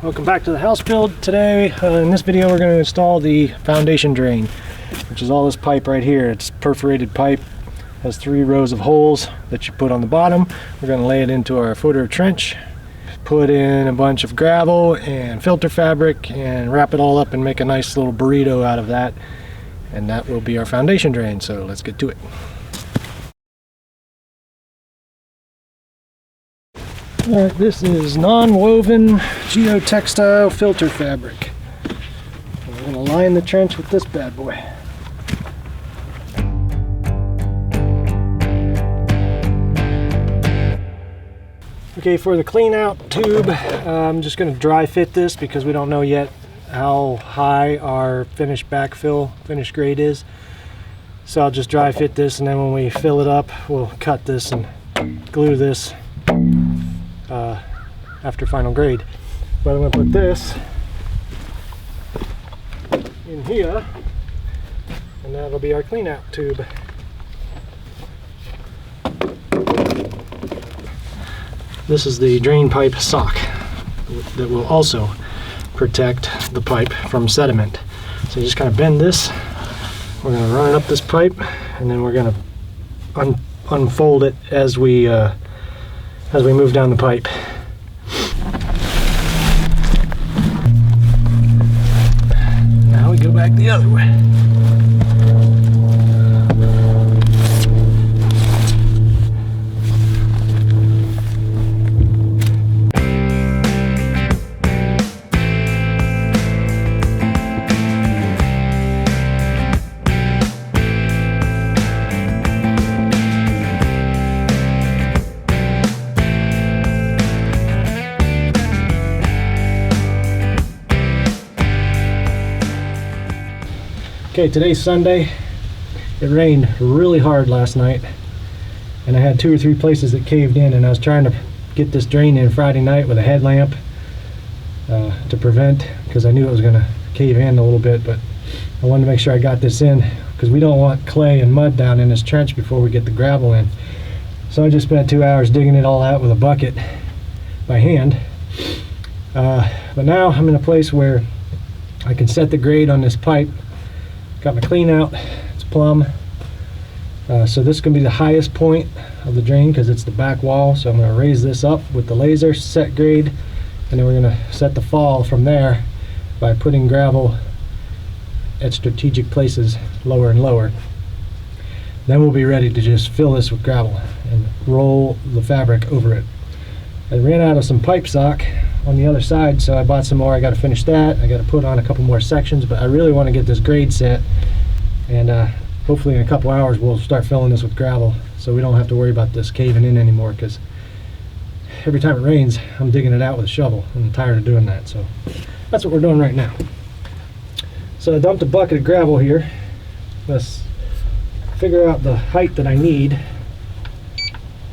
Welcome back to the house build. Today in this video we're going to install the foundation drain, which is all this pipe right here. It's perforated pipe, has 3 rows of holes that you put on the bottom. We're going to lay it into our footer trench, put in a bunch of gravel and filter fabric and wrap it all up and make a nice little burrito out of that, and that will be our foundation drain. So let's get to it. Alright, this is non-woven geotextile filter fabric. We're going to line the trench with this bad boy. Okay, for the clean out tube, I'm just going to dry fit this because we don't know yet how high our finished backfill, finished grade is. So I'll just dry fit this, and then when we fill it up, we'll cut this and glue this after final grade. But I'm going to put this in here, and that'll be our clean out tube. This is the drain pipe sock that will also protect the pipe from sediment. So you just kind of bend this, we're going to run it up this pipe, and then we're going to unfold it as we move down the pipe. Now we go back the other way. Okay, today's Sunday. It rained really hard last night, and I had 2 or 3 places that caved in, and I was trying to get this drain in Friday night with a headlamp to prevent, because I knew it was going to cave in a little bit, but I wanted to make sure I got this in because we don't want clay and mud down in this trench before we get the gravel in. So I just spent 2 hours digging it all out with a bucket by hand. But now I'm in a place where I can set the grade on this pipe. Got my clean out, it's plumb. So this is going to be the highest point of the drain because it's the back wall. So I'm going to raise this up with the laser, set grade, and then we're going to set the fall from there by putting gravel at strategic places lower and lower. Then we'll be ready to just fill this with gravel and roll the fabric over it. I ran out of some pipe sock on the other side, so I bought some more. I got to finish that. I got to put on a couple more sections, but I really want to get this grade set, and hopefully in a couple hours we'll start filling this with gravel so we don't have to worry about this caving in anymore, because every time it rains I'm digging it out with a shovel and I'm tired of doing that. So that's what we're doing right now. So I dumped a bucket of gravel here. Let's figure out the height that I need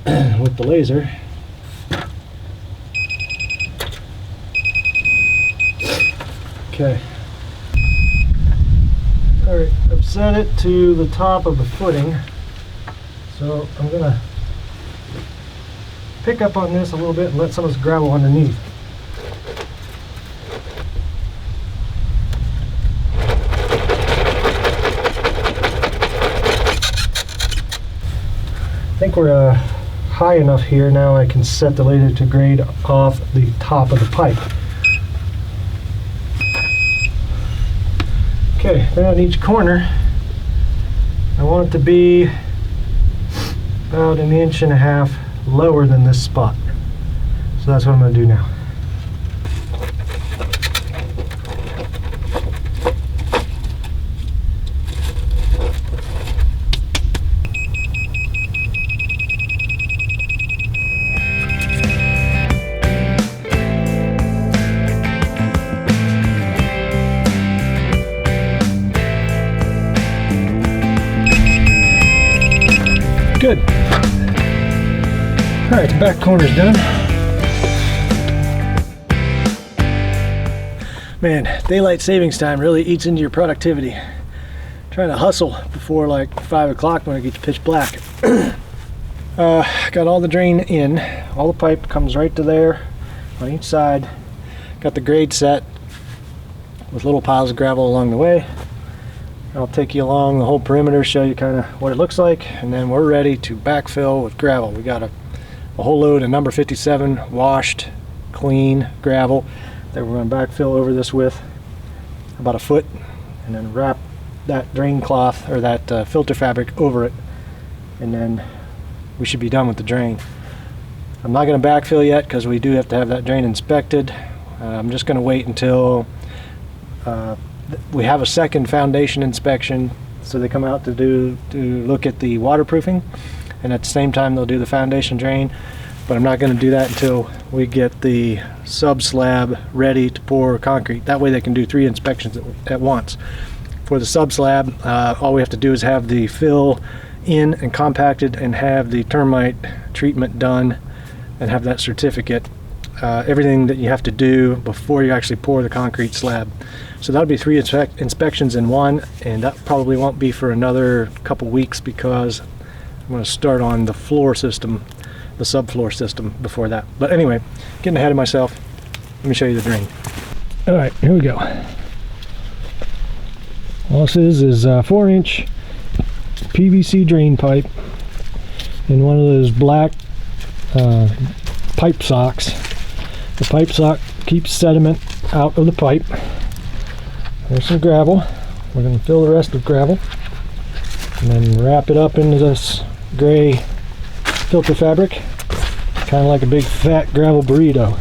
with the laser. Okay. Alright, I've set it to the top of the footing. So I'm going to pick up on this a little bit and let some of this gravel underneath. I think we're high enough here now. I can set the laser to grade off the top of the pipe. Okay, then on each corner, I want it to be about 1.5 inches lower than this spot. So that's what I'm going to do now. Good. Alright, the back corner's done. Man, daylight savings time really eats into your productivity. Trying to hustle before like 5 o'clock when it gets pitch black. Got all the drain in. All the pipe comes right to there on each side. Got the grade set with little piles of gravel along the way. I'll take you along the whole perimeter, show you kind of what it looks like, and then we're ready to backfill with gravel. We got a whole load of number 57 washed, clean gravel that we're going to backfill over this with about a foot, and then wrap that drain cloth or that filter fabric over it, and then we should be done with the drain. I'm not going to backfill yet because we do have to have that drain inspected. I'm just going to wait until we have a second foundation inspection, so they come out to look at the waterproofing, and at the same time they'll do the foundation drain. But I'm not going to do that until we get the sub slab ready to pour concrete. That way they can do 3 inspections at once. For the sub slab, all we have to do is have the fill in and compacted and have the termite treatment done and have that certificate. Everything that you have to do before you actually pour the concrete slab. So that'll be 3 inspections in one, and that probably won't be for another couple weeks because I'm going to start on the floor system, the subfloor system before that. But anyway, getting ahead of myself, let me show you the drain. All right, here we go. All this is a 4-inch PVC drain pipe in one of those black pipe socks. The pipe sock keeps sediment out of the pipe. There's some gravel. We're going to fill the rest with gravel and then wrap it up into this gray filter fabric, kind of like a big fat gravel burrito.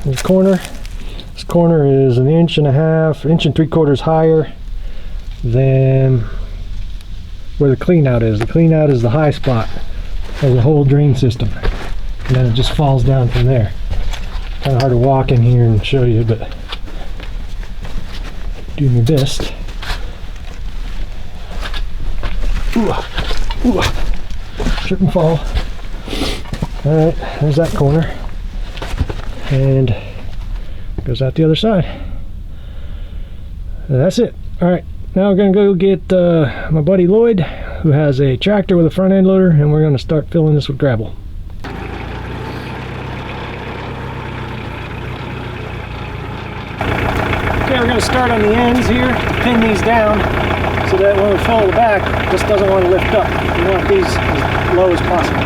This corner is 1.5 inches, 1.75 inches higher than where the clean out is. The clean out is the high spot of the whole drain system, and then it just falls down from there. Kind of hard to walk in here and show you, but do my best. Ooh, trip and fall. All right, there's that corner, and goes out the other side. And that's it. All right, now we're gonna go get my buddy Lloyd, who has a tractor with a front end loader, and we're gonna start filling this with gravel. Okay, we're going to start on the ends here, pin these down so that when we fill the back, this doesn't want to lift up. We want these as low as possible.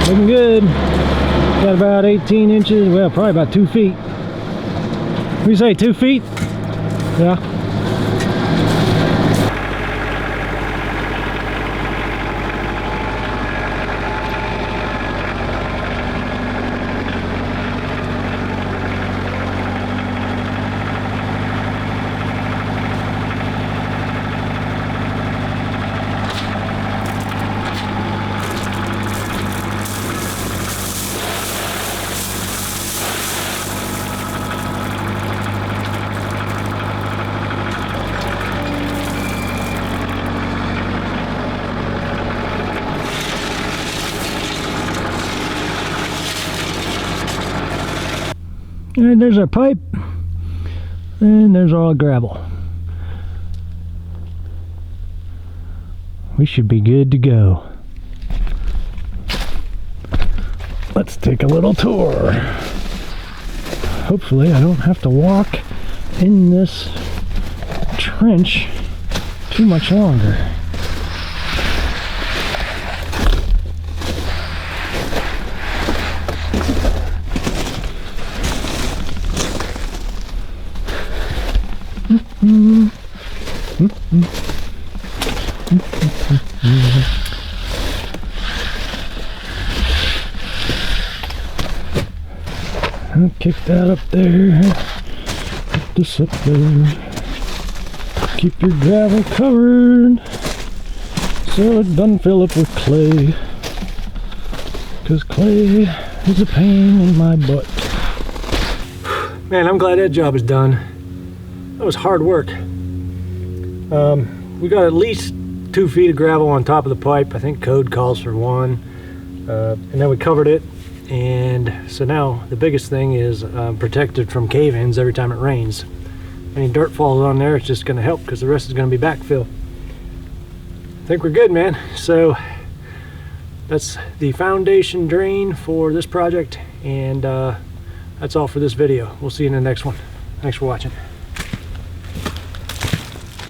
Looking good. Got about 18 inches, well, probably about 2 feet. What do you say, 2 feet? Yeah. And there's our pipe. And there's all gravel. We should be good to go. Let's take a little tour. Hopefully I don't have to walk in this trench too much longer. I'll kick that up there. Put this up there. Keep your gravel covered so it doesn't fill up with clay, because clay is a pain in my butt. Man, I'm glad that job is done. That was hard work. We got at least 2 feet of gravel on top of the pipe. I think code calls for 1. And then we covered it. And so now the biggest thing is protected from cave-ins every time it rains. Any dirt falls on there, it's just going to help because the rest is going to be backfill. I think we're good, man. So that's the foundation drain for this project, and that's all for this video. We'll see you in the next one. Thanks for watching.